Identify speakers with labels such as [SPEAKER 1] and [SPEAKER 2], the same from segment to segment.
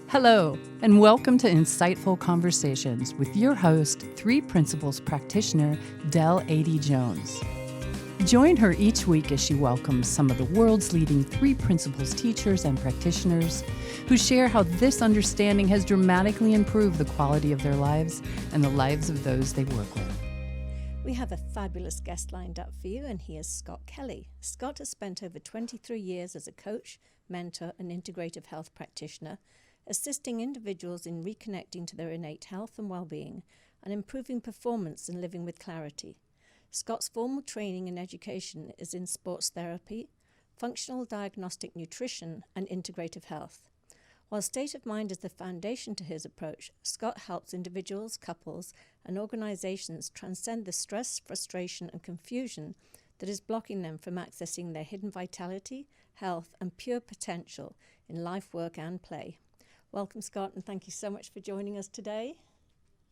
[SPEAKER 1] Hello, and welcome to Insightful Conversations with your host, Three Principles practitioner, Del Adey-Jones. Join her each week as she welcomes some of the world's leading Three Principles teachers and practitioners who share how this understanding has dramatically improved the quality of their lives and the lives of those they work with.
[SPEAKER 2] We have a fabulous guest lined up for you, and he is Scott Kelly. Scott has spent over 23 years as a coach, mentor, and integrative health practitioner, assisting individuals in reconnecting to their innate health and well-being and improving performance and living with clarity. Scott's formal training and education is in sports therapy, functional diagnostic nutrition, and integrative health. While state of mind is the foundation to his approach, Scott helps individuals, couples, and organizations transcend the stress, frustration, and confusion that is blocking them from accessing their hidden vitality, health, and pure potential in life, work, and play. Welcome, Scott, and thank you so much for joining us today.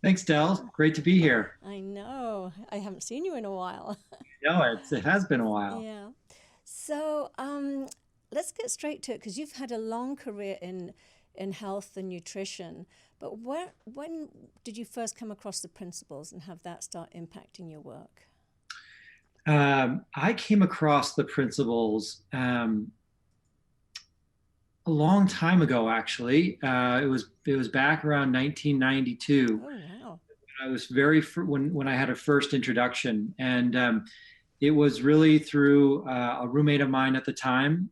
[SPEAKER 3] Thanks, Del. Great to be here.
[SPEAKER 2] I know. I haven't seen you in a while.
[SPEAKER 3] No, it has been a while.
[SPEAKER 2] Yeah. So let's get straight to it, because you've had a long career in health and nutrition. But when did you first come across the principles and have that start impacting your work?
[SPEAKER 3] I came across the principles a long time ago, actually. It was back around 1992.
[SPEAKER 2] Oh, wow.
[SPEAKER 3] I was when I had a first introduction, and it was really through a roommate of mine at the time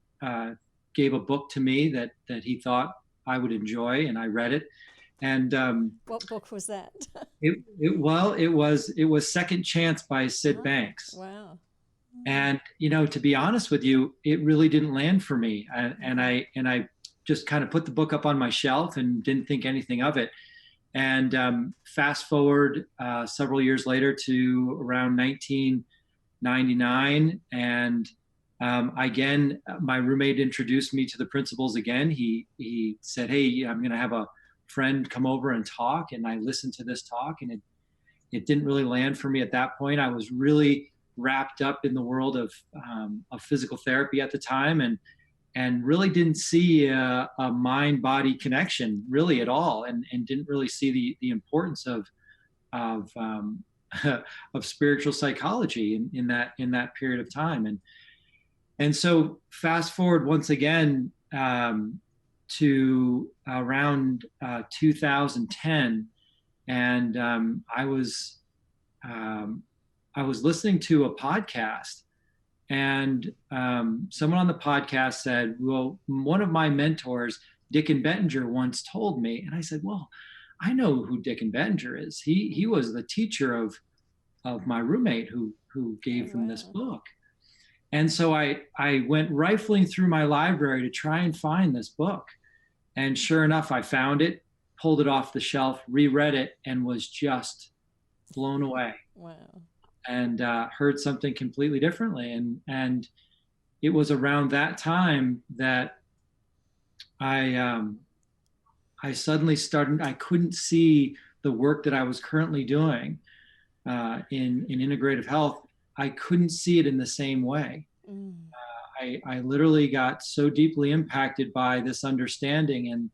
[SPEAKER 3] gave a book to me that he thought I would enjoy, and I read it. And
[SPEAKER 2] what book was that?
[SPEAKER 3] it was Second Chance by Sid Banks.
[SPEAKER 2] Wow.
[SPEAKER 3] And, to be honest with you, it really didn't land for me. And I just kind of put the book up on my shelf and didn't think anything of it. And fast forward several years later to around 1999. And again, my roommate introduced me to the principles again. He said, "Hey, I'm going to have a friend come over and talk." And I listened to this talk, and it didn't really land for me at that point. I was really wrapped up in the world of physical therapy at the time, and really didn't see a mind-body connection really at all, and didn't really see the importance of of spiritual psychology in that period of time. And so fast forward once again to around 2010, and I was listening to a podcast, and someone on the podcast said, "Well, one of my mentors, Dick and Bettinger, once told me," and I said, "Well, I know who Dick and Bettinger is. He was the teacher of my roommate who gave them this book." And so I went rifling through my library to try and find this book, and sure enough, I found it, pulled it off the shelf, reread it, and was just blown away.
[SPEAKER 2] Wow.
[SPEAKER 3] And heard something completely differently. And it was around that time that I suddenly started, I couldn't see the work that I was currently doing in integrative health. I couldn't see it in the same way. I literally got so deeply impacted by this understanding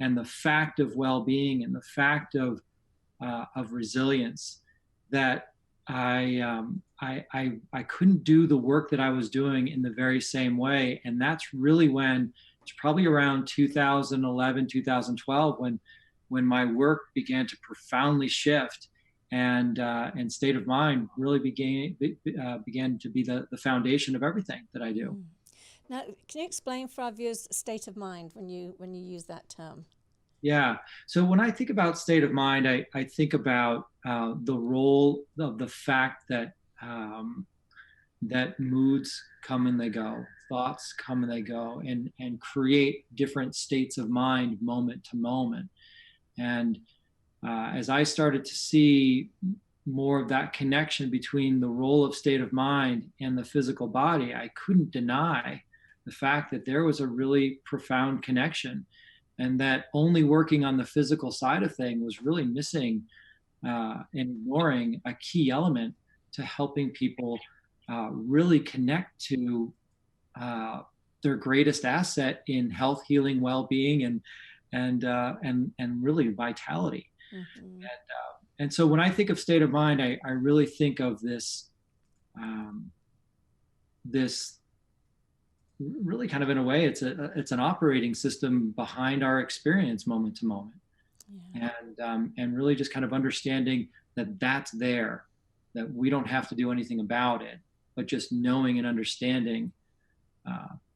[SPEAKER 3] and the fact of well-being and the fact of resilience that I couldn't do the work that I was doing in the very same way. And that's really when, it's probably around 2011, 2012, when my work began to profoundly shift, and state of mind really began to be the foundation of everything that I do.
[SPEAKER 2] Now, can you explain for our viewers state of mind when you use that term?
[SPEAKER 3] Yeah. So when I think about state of mind, I think about the role of the fact that that moods come and they go, thoughts come and they go, and create different states of mind moment to moment. And as I started to see more of that connection between the role of state of mind and the physical body, I couldn't deny the fact that there was a really profound connection, and that only working on the physical side of things was really missing and ignoring a key element to helping people really connect to their greatest asset in health, healing, well-being, and really vitality.
[SPEAKER 2] Mm-hmm.
[SPEAKER 3] And so when I think of state of mind, I really think of this this really kind of, in a way, it's an operating system behind our experience moment to moment.
[SPEAKER 2] Yeah.
[SPEAKER 3] And really just kind of understanding that that's there, that we don't have to do anything about it, but just knowing and understanding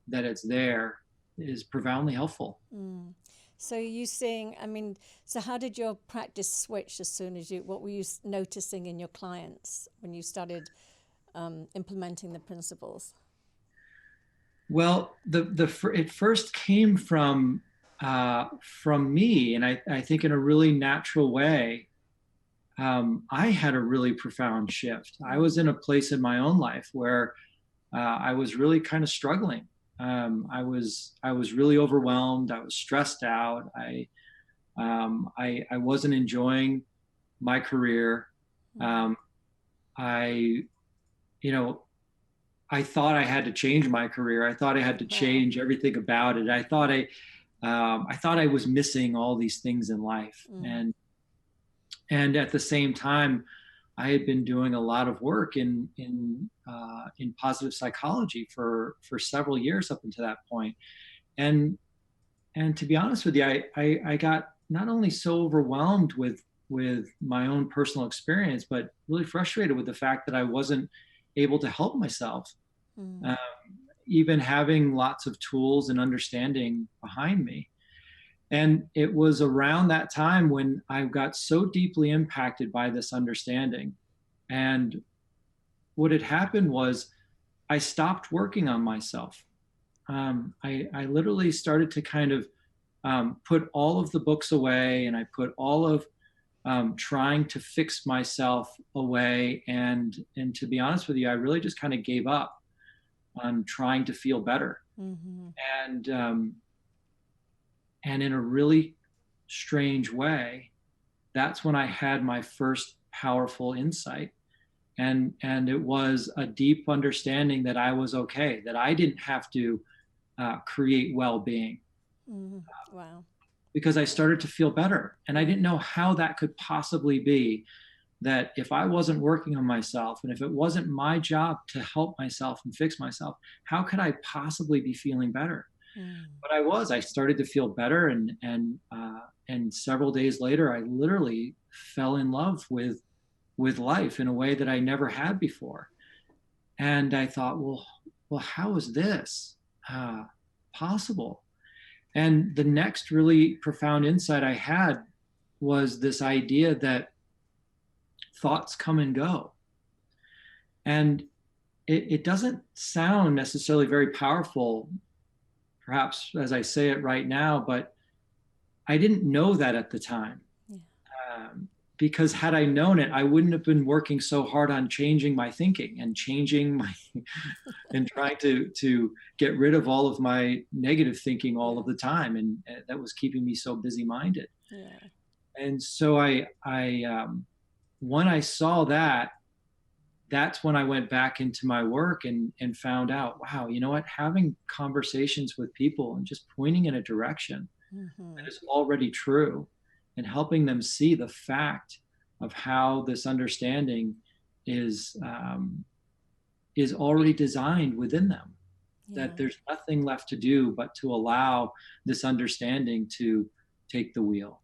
[SPEAKER 3] that it's there is profoundly helpful.
[SPEAKER 2] Mm. So you seeing, I mean, so how did your practice switch as soon as what were you noticing in your clients when you started implementing the principles?
[SPEAKER 3] Well, it first came from me, and I think in a really natural way. I had a really profound shift. I was in a place in my own life where I was really kind of struggling. I was really overwhelmed. I was stressed out. I wasn't enjoying my career. Um, I, you know, I thought I had to change my career. I thought I had to change everything about it. I thought I was missing all these things in life, and at the same time, I had been doing a lot of work in positive psychology for several years up until that point, and and to be honest with you, I got not only so overwhelmed with my own personal experience, but really frustrated with the fact that I wasn't able to help myself, um, even having lots of tools and understanding behind me. And it was around that time when I got so deeply impacted by this understanding. And what had happened was I stopped working on myself. I literally started to kind of put all of the books away, and I put all of trying to fix myself away. And to be honest with you, I really just kind of gave up on trying to feel better.
[SPEAKER 2] Mm-hmm.
[SPEAKER 3] And and in a really strange way, that's when I had my first powerful insight. And it was a deep understanding that I was okay, that I didn't have to create well-being.
[SPEAKER 2] Mm-hmm. Wow.
[SPEAKER 3] Because I started to feel better. And I didn't know how that could possibly be, that if I wasn't working on myself and if it wasn't my job to help myself and fix myself, how could I possibly be feeling better? But I started to feel better. And several days later, I literally fell in love with life in a way that I never had before. And I thought, well, how is this possible? And the next really profound insight I had was this idea that thoughts come and go. And it doesn't sound necessarily very powerful, perhaps as I say it right now, but I didn't know that at the time.
[SPEAKER 2] Yeah.
[SPEAKER 3] Because had I known it, I wouldn't have been working so hard on changing my thinking and changing my and trying to get rid of all of my negative thinking all of the time, and that was keeping me so busy minded.
[SPEAKER 2] Yeah.
[SPEAKER 3] And so when I saw that, that's when I went back into my work and found out, wow, you know what, having conversations with people and just pointing in a direction that is already true, and helping them see the fact of how this understanding is already designed within them, that there's nothing left to do but to allow this understanding to take the wheel.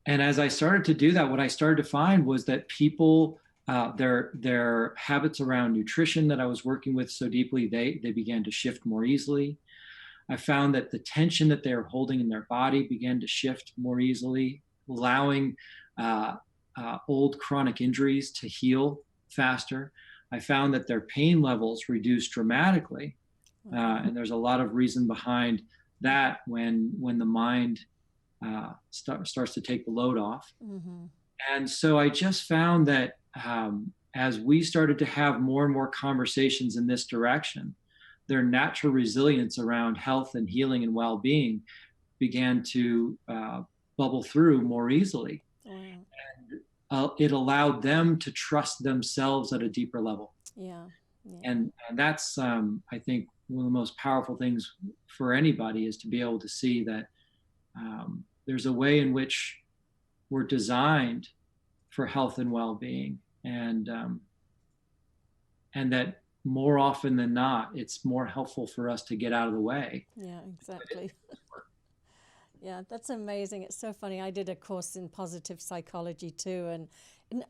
[SPEAKER 3] And as I started to do that, what I started to find was that people, their habits around nutrition that I was working with so deeply, they began to shift more easily. I found that the tension that they were holding in their body began to shift more easily, allowing old chronic injuries to heal faster. I found that their pain levels reduced dramatically. And there's a lot of reason behind that when the mind starts to take the load off. And so I just found that as we started to have more and more conversations in this direction, their natural resilience around health and healing and well-being began to bubble through more easily. And it allowed them to trust themselves at a deeper level.
[SPEAKER 2] Yeah.
[SPEAKER 3] And that's, I think, one of the most powerful things for anybody is to be able to see that there's a way in which we're designed for health and well-being, and that more often than not, it's more helpful for us to get out of the way.
[SPEAKER 2] Yeah, exactly. Yeah, that's amazing. It's so funny. I did a course in positive psychology too, and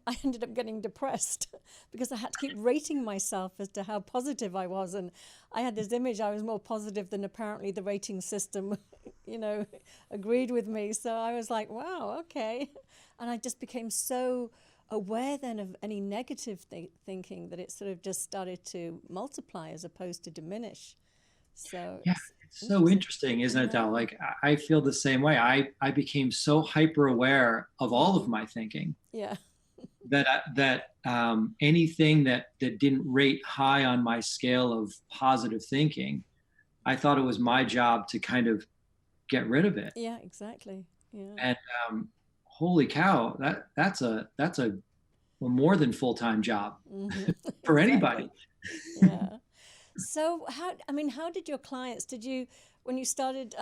[SPEAKER 2] I ended up getting depressed because I had to keep rating myself as to how positive I was. And I had this image I was more positive than apparently the rating system, agreed with me. So I was like, wow, okay. And I just became so aware then of any negative thinking that it sort of just started to multiply as opposed to diminish. So
[SPEAKER 3] Yeah, it's so interesting, isn't it, Del?
[SPEAKER 2] Yeah.
[SPEAKER 3] Like I feel the same way. I became so hyper aware of all of my thinking
[SPEAKER 2] Yeah.
[SPEAKER 3] that anything that didn't rate high on my scale of positive thinking, I thought it was my job to kind of get rid of it.
[SPEAKER 2] Yeah, exactly. Yeah.
[SPEAKER 3] And holy cow, that's a more than full-time job
[SPEAKER 2] Hmm.
[SPEAKER 3] for
[SPEAKER 2] Exactly.
[SPEAKER 3] anybody.
[SPEAKER 2] Yeah. So how did your clients, when you started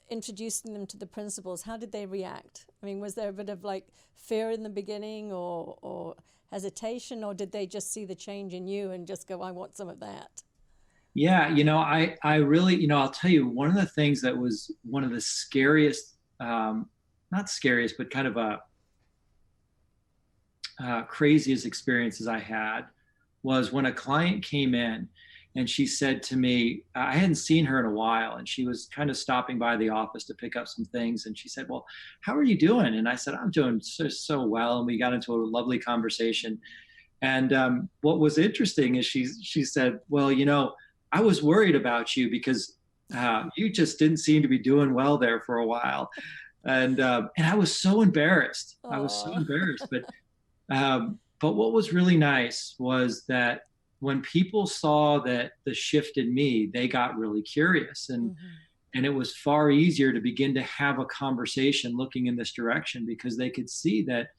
[SPEAKER 2] introducing them to the principles, how did they react? I mean, was there a bit of like fear in the beginning or hesitation, or did they just see the change in you and just go, I want some of that?
[SPEAKER 3] Yeah, I really, I'll tell you, one of the things that was one of the scariest, not scariest, but kind of craziest experiences I had was when a client came in and she said to me, I hadn't seen her in a while, and she was kind of stopping by the office to pick up some things. And she said, well, how are you doing? And I said, I'm doing so well. And we got into a lovely conversation. And what was interesting is she said, well, I was worried about you because you just didn't seem to be doing well there for a while. And I was so embarrassed. I was so
[SPEAKER 2] Oh.
[SPEAKER 3] embarrassed. But what was really nice was that when people saw that the shift in me, they got really curious,
[SPEAKER 2] Hmm.
[SPEAKER 3] and it was far easier to begin to have a conversation looking in this direction because they could see that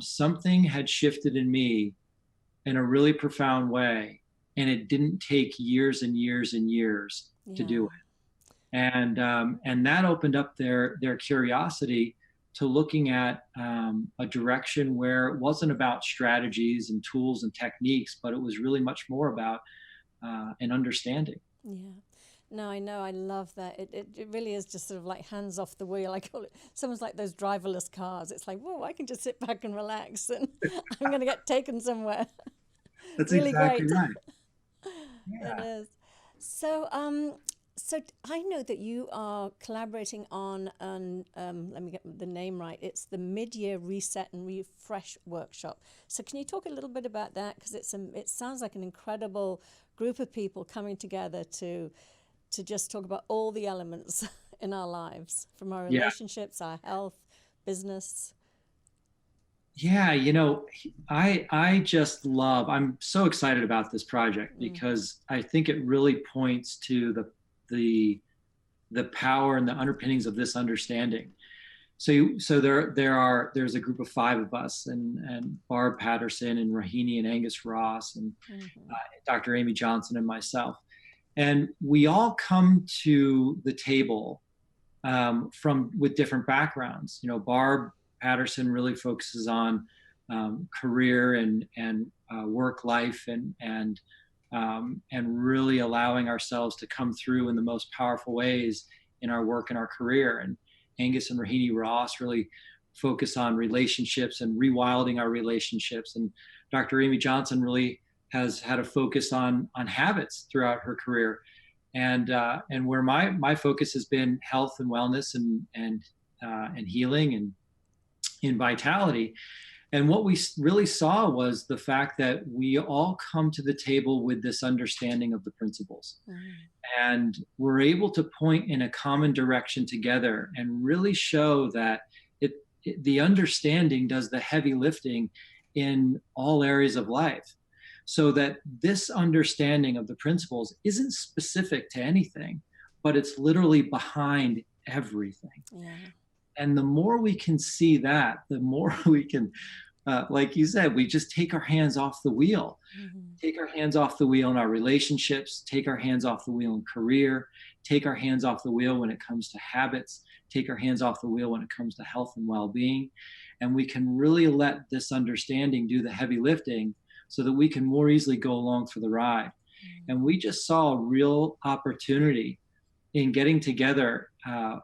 [SPEAKER 3] something had shifted in me in a really profound way, and it didn't take years and years and years to
[SPEAKER 2] Yeah.
[SPEAKER 3] do it. And that opened up their curiosity to looking at a direction where it wasn't about strategies and tools and techniques, but it was really much more about an understanding.
[SPEAKER 2] Yeah. No, I know. I love that. It really is just sort of like hands off the wheel. I call it, someone's like those driverless cars. It's like, whoa, I can just sit back and relax and I'm going to get taken somewhere.
[SPEAKER 3] That's
[SPEAKER 2] Really
[SPEAKER 3] exactly
[SPEAKER 2] great.
[SPEAKER 3] right.
[SPEAKER 2] It
[SPEAKER 3] Yeah.
[SPEAKER 2] is. So, so I know that you are collaborating on let me get the name right. It's the mid-year reset and refresh workshop. So, can you talk a little bit about that? Because it sounds like an incredible group of people coming together to just talk about all the elements in our lives, from our
[SPEAKER 3] Yeah.
[SPEAKER 2] relationships, our health, business.
[SPEAKER 3] Yeah, I just love, I'm so excited about this project
[SPEAKER 2] Mm-hmm.
[SPEAKER 3] because I think it really points to the the power and the underpinnings of this understanding. So there's a group of five of us, and Barb Patterson and Rahini and Angus Ross and
[SPEAKER 2] Mm-hmm.
[SPEAKER 3] Dr. Amy Johnson and myself. And we all come to the table from with different backgrounds. Barb Patterson really focuses on career and work life and really allowing ourselves to come through in the most powerful ways in our work and our career. And Angus and Rahini Ross really focus on relationships and rewilding our relationships. And Dr. Amy Johnson really has had a focus on habits throughout her career. And where my focus has been health and wellness and healing and in vitality. And what we really saw was the fact that we all come to the table with this understanding of the principles.
[SPEAKER 2] Mm-hmm.
[SPEAKER 3] And we're able to point in a common direction together and really show that the understanding does the heavy lifting in all areas of life. So that this understanding of the principles isn't specific to anything, but it's literally behind everything.
[SPEAKER 2] Yeah.
[SPEAKER 3] And the more we can see that, the more we can like you said, we just take our hands off the wheel. Take our hands off the wheel in our relationships, take our hands off the wheel in career, take our hands off the wheel when it comes to habits, take our hands off the wheel when it comes to health and well-being. And we can really let this understanding do the heavy lifting so that we can more easily go along for the ride. And we just saw a real opportunity in getting together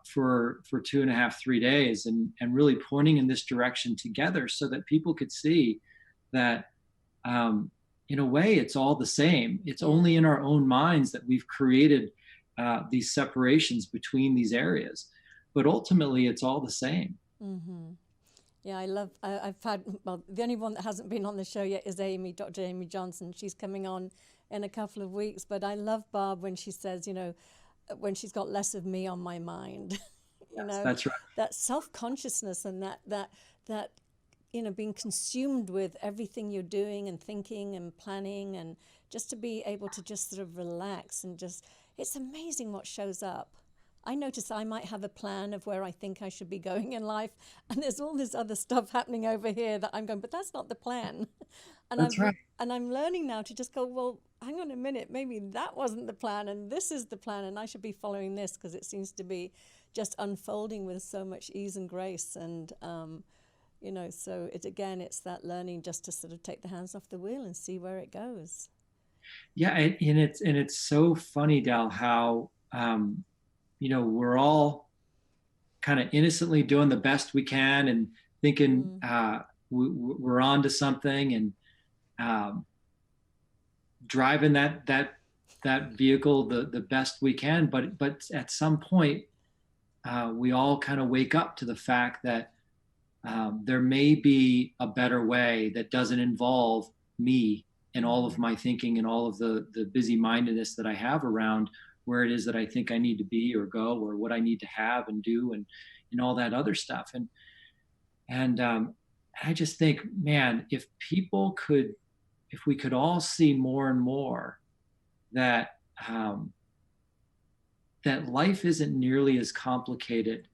[SPEAKER 3] for 2.5, 3 days and really pointing in this direction together so that people could see that in a way, it's all the same. It's only in our own minds that we've created these separations between these areas. But ultimately, it's all the same.
[SPEAKER 2] Yeah, I've had, well, the only one that hasn't been on the show yet is Dr. Amy Johnson. She's coming on in a couple of weeks. But I love Barb when she says, when she's got less of me on my mind.
[SPEAKER 3] That's right.
[SPEAKER 2] That self-consciousness and that being consumed with everything you're doing and thinking and planning, and just to be able to just sort of relax and it's amazing what shows up. I notice I might have a plan of where I think I should be going in life, and there's all this other stuff happening over here that I'm going, but that's not the plan.
[SPEAKER 3] That's right.
[SPEAKER 2] And I'm learning now to just go, well, hang on a minute, maybe that wasn't the plan, and this is the plan, and I should be following this because it seems to be just unfolding with so much ease and grace. And so it's that learning just to sort of take the hands off the wheel and see where it goes.
[SPEAKER 3] Yeah, and it's so funny, Del, how we're all kind of innocently doing the best we can and thinking we're on to something, and driving that vehicle the best we can. But at some point, we all kind of wake up to the fact that there may be a better way that doesn't involve me and all of my thinking and all of the busy-mindedness that I have around where it is that I think I need to be or go, or what I need to have and do, and all that other stuff. And I just think, man, if we could all see more and more that that life isn't nearly as complicated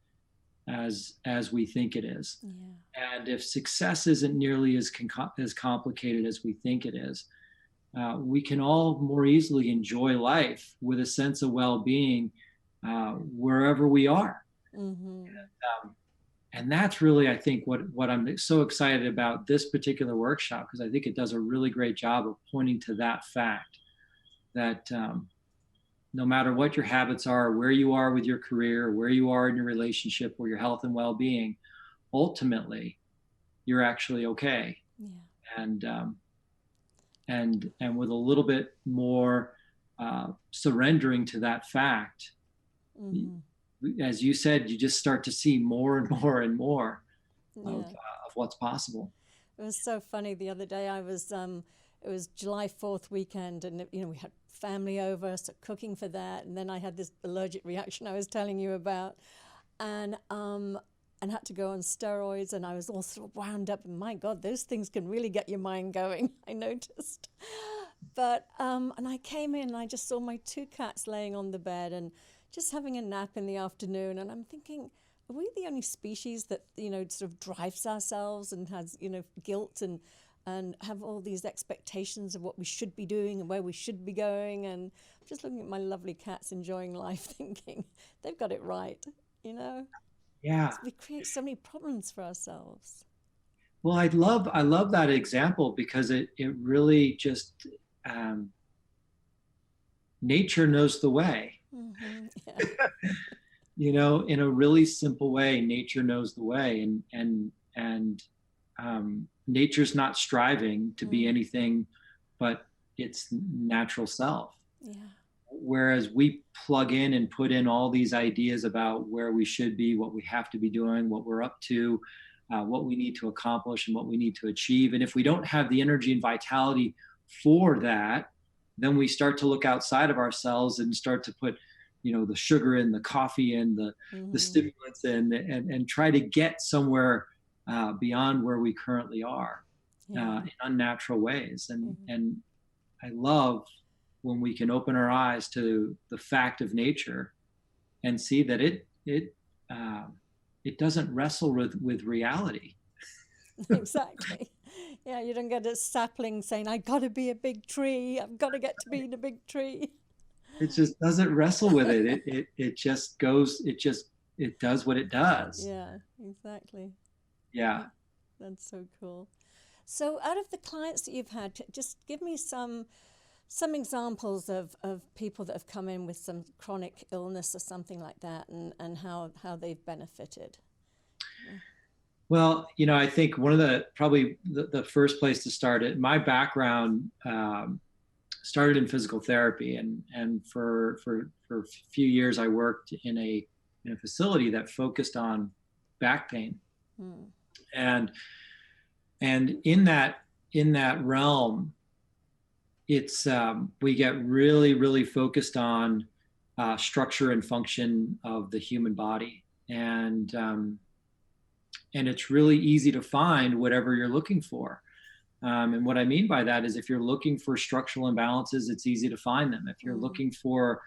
[SPEAKER 3] as we think it is. Yeah. And if success isn't nearly as complicated as we think it is, we can all more easily enjoy life with a sense of well-being wherever we are. And that's really, I think, what I'm so excited about this particular workshop, because I think it does a really great job of pointing to that fact that no matter what your habits are, where you are with your career, where you are in your relationship, or your health and well-being, ultimately, you're actually okay. Yeah. And with a little bit more surrendering to that fact, as you said, you just start to see more and more and more of what's possible.
[SPEAKER 2] It was so funny. The other day, it was July 4th weekend, and we had family over, so cooking for that, and then I had this allergic reaction I was telling you about, and had to go on steroids, and I was all sort of wound up, and my God, those things can really get your mind going, I noticed. But and I came in and I just saw my 2 cats laying on the bed and just having a nap in the afternoon, and I'm thinking, are we the only species that sort of drives ourselves and has guilt and have all these expectations of what we should be doing and where we should be going? And I'm just looking at my lovely cats enjoying life, thinking they've got it right,
[SPEAKER 3] Yeah.
[SPEAKER 2] We create so many problems for ourselves.
[SPEAKER 3] Well, I love that example, because it really just nature knows the way. Yeah. In a really simple way, nature knows the way, and nature's not striving to be anything but its natural self.
[SPEAKER 2] Yeah.
[SPEAKER 3] Whereas we plug in and put in all these ideas about where we should be, what we have to be doing, what we're up to, what we need to accomplish, and what we need to achieve. And if we don't have the energy and vitality for that, then we start to look outside of ourselves and start to put the sugar in, the coffee in, the stimulants in, and try to get somewhere beyond where we currently are in unnatural ways. And I love when we can open our eyes to the fact of nature and see that it doesn't wrestle with reality.
[SPEAKER 2] Exactly. Yeah, you don't get a sapling saying, I got to be a big tree. I've got to get to being a big tree.
[SPEAKER 3] It just doesn't wrestle with it. It just goes, it does what it does.
[SPEAKER 2] Yeah, exactly.
[SPEAKER 3] Yeah.
[SPEAKER 2] That's so cool. So out of the clients that you've had, just give me some examples of people that have come in with some chronic illness or something like that, and how they've benefited.
[SPEAKER 3] Well, I think one of the first place to start it, my background started in physical therapy, and for a few years I worked in a facility that focused on back pain. And in that realm, it's we get really focused on structure and function of the human body, and it's really easy to find whatever you're looking for. And what I mean by that is, if you're looking for structural imbalances, it's easy to find them. If you're looking for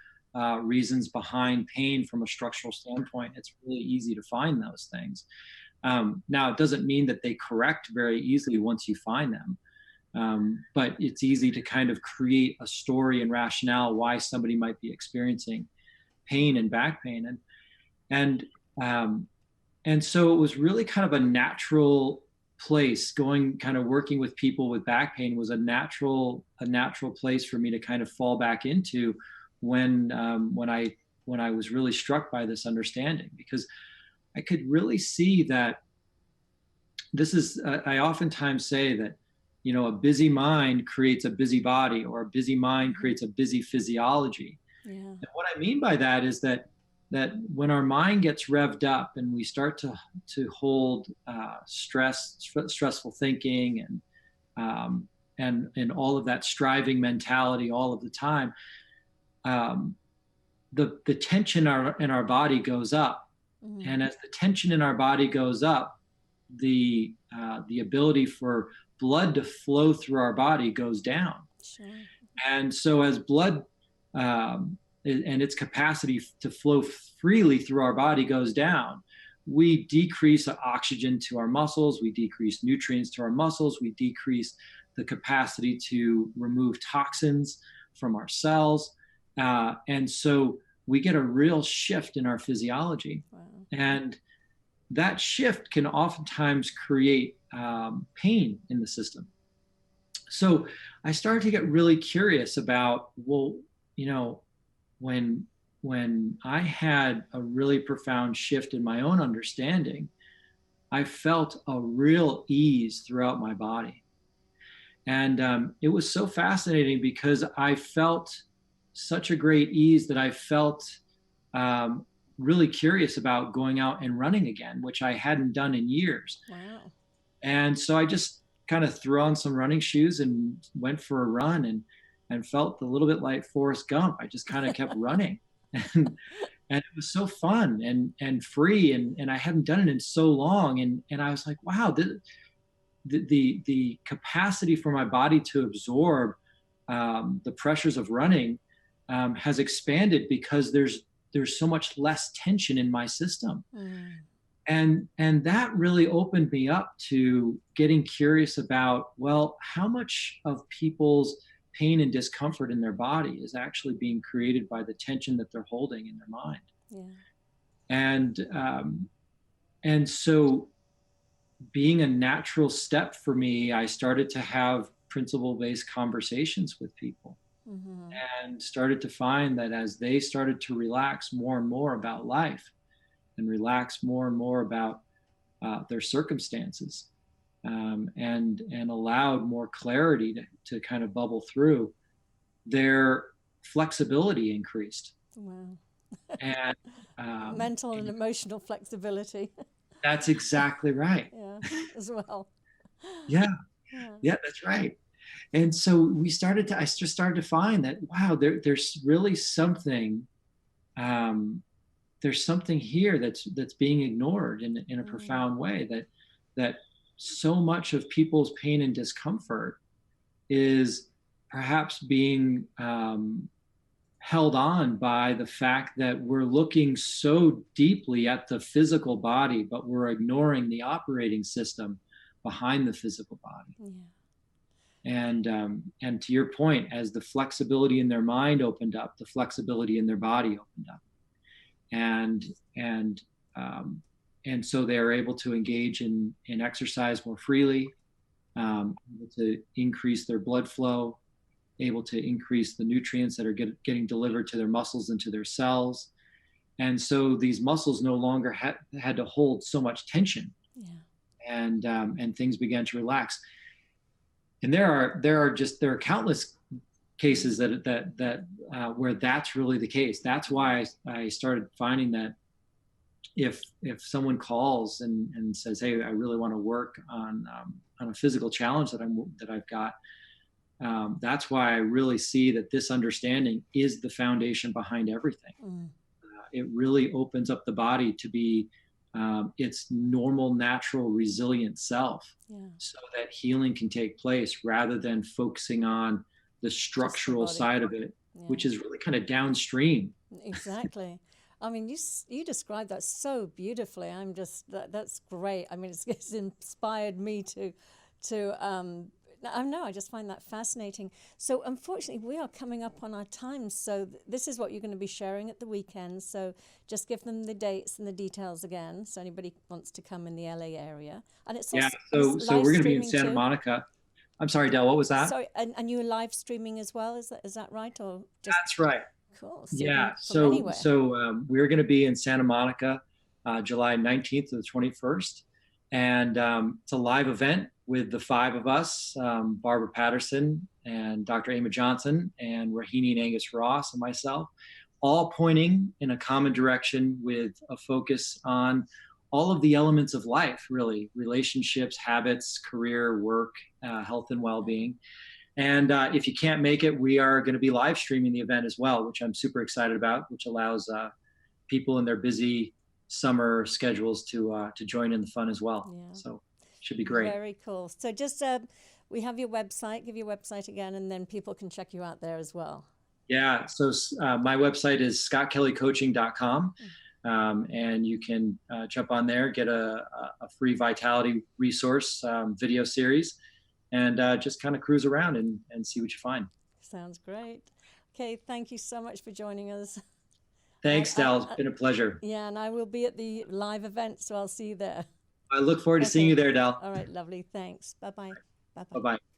[SPEAKER 3] reasons behind pain from a structural standpoint, it's really easy to find those things. Now, it doesn't mean that they correct very easily once you find them, but it's easy to kind of create a story and rationale why somebody might be experiencing pain and back pain. And so it was really kind of a natural place. Working with people with back pain was a natural place for me to kind of fall back into when I was really struck by this understanding, because I could really see that I oftentimes say that, a busy mind creates a busy body, or a busy mind creates a busy physiology.
[SPEAKER 2] Yeah.
[SPEAKER 3] And what I mean by that is that when our mind gets revved up and we start to hold stressful thinking and all of that striving mentality all of the time, the tension in our body goes up. And as the tension in our body goes up, the ability for blood to flow through our body goes down.
[SPEAKER 2] Sure.
[SPEAKER 3] And so as blood and its capacity to flow freely through our body goes down, we decrease oxygen to our muscles, we decrease nutrients to our muscles, we decrease the capacity to remove toxins from our cells. And so we get a real shift in our physiology.
[SPEAKER 2] Wow.
[SPEAKER 3] And that shift can oftentimes create pain in the system. So I started to get really curious about, well, when I had a really profound shift in my own understanding, I felt a real ease throughout my body. And it was so fascinating, because I felt such a great ease that I felt really curious about going out and running again, which I hadn't done in years.
[SPEAKER 2] Wow.
[SPEAKER 3] And so I just kind of threw on some running shoes and went for a run, and felt a little bit like Forrest Gump. I just kind of kept running. And it was so fun and free, and I hadn't done it in so long. And I was like, wow, the capacity for my body to absorb the pressures of running has expanded, because there's so much less tension in my system. And that really opened me up to getting curious about, well, how much of people's pain and discomfort in their body is actually being created by the tension that they're holding in their mind.
[SPEAKER 2] Yeah.
[SPEAKER 3] And so, being a natural step for me, I started to have principle-based conversations with people, and started to find that as they started to relax more and more about life, and relax more and more about their circumstances, and allowed more clarity to kind of bubble through, their flexibility increased.
[SPEAKER 2] Wow.
[SPEAKER 3] And
[SPEAKER 2] mental and emotional flexibility.
[SPEAKER 3] That's exactly right.
[SPEAKER 2] Yeah, as well.
[SPEAKER 3] Yeah, that's right. And so I just started to find that, wow, there's really something, there's something here that's being ignored in a profound way, that so much of people's pain and discomfort is perhaps being held on by the fact that we're looking so deeply at the physical body, but we're ignoring the operating system behind the physical body.
[SPEAKER 2] Yeah.
[SPEAKER 3] And to your point, as the flexibility in their mind opened up, the flexibility in their body opened up, and so they are able to engage in exercise more freely, able to increase their blood flow, able to increase the nutrients that are getting delivered to their muscles and to their cells. And so these muscles no longer had to hold so much tension.
[SPEAKER 2] Yeah.
[SPEAKER 3] And things began to relax. And there are countless cases that where that's really the case. That's why I started finding that if someone calls and says, "Hey, I really want to work on a physical challenge that I've got," that's why I really see that this understanding is the foundation behind everything. It really opens up the body to be its normal, natural, resilient self, so that healing can take place rather than focusing on the structural side of it, which is really kind of downstream.
[SPEAKER 2] Exactly. I mean, you described that so beautifully. I'm just that's great. I mean, it's inspired me to I know, I just find that fascinating. So unfortunately, we are coming up on our time. So this is what you're going to be sharing at the weekend. So just give them the dates and the details again, so anybody wants to come in the LA area. And it's also,
[SPEAKER 3] so we're going to be in Santa
[SPEAKER 2] too.
[SPEAKER 3] Monica. I'm sorry, Del, what was that?
[SPEAKER 2] Sorry, and you're live streaming as well. Is that right? Or just...
[SPEAKER 3] That's right.
[SPEAKER 2] Cool.
[SPEAKER 3] So we're going to be in Santa Monica, July 19th to the 21st. And it's a live event with the five of us, Barbara Patterson and Dr. Emma Johnson and Rahini and Angus Ross and myself, all pointing in a common direction with a focus on all of the elements of life, really: relationships, habits, career, work, health and well-being. And if you can't make it, we are going to be live streaming the event as well, which I'm super excited about, which allows people in their busy summer schedules to join in the fun as well. So should be great.
[SPEAKER 2] Very cool. So just we have your website. Give your website again, and then people can check you out there as well.
[SPEAKER 3] Yeah. So my website is scottkellycoaching.com. And you can jump on there, get a free vitality resource video series, and just kind of cruise around and see what you find.
[SPEAKER 2] Sounds great. Okay. Thank you so much for joining us.
[SPEAKER 3] Thanks, Del. It's been a pleasure.
[SPEAKER 2] Yeah, and I will be at the live event, so I'll see you there.
[SPEAKER 3] I look forward to seeing you there, Del.
[SPEAKER 2] All right, lovely. Thanks. Bye-bye. Bye-bye.
[SPEAKER 3] Bye-bye.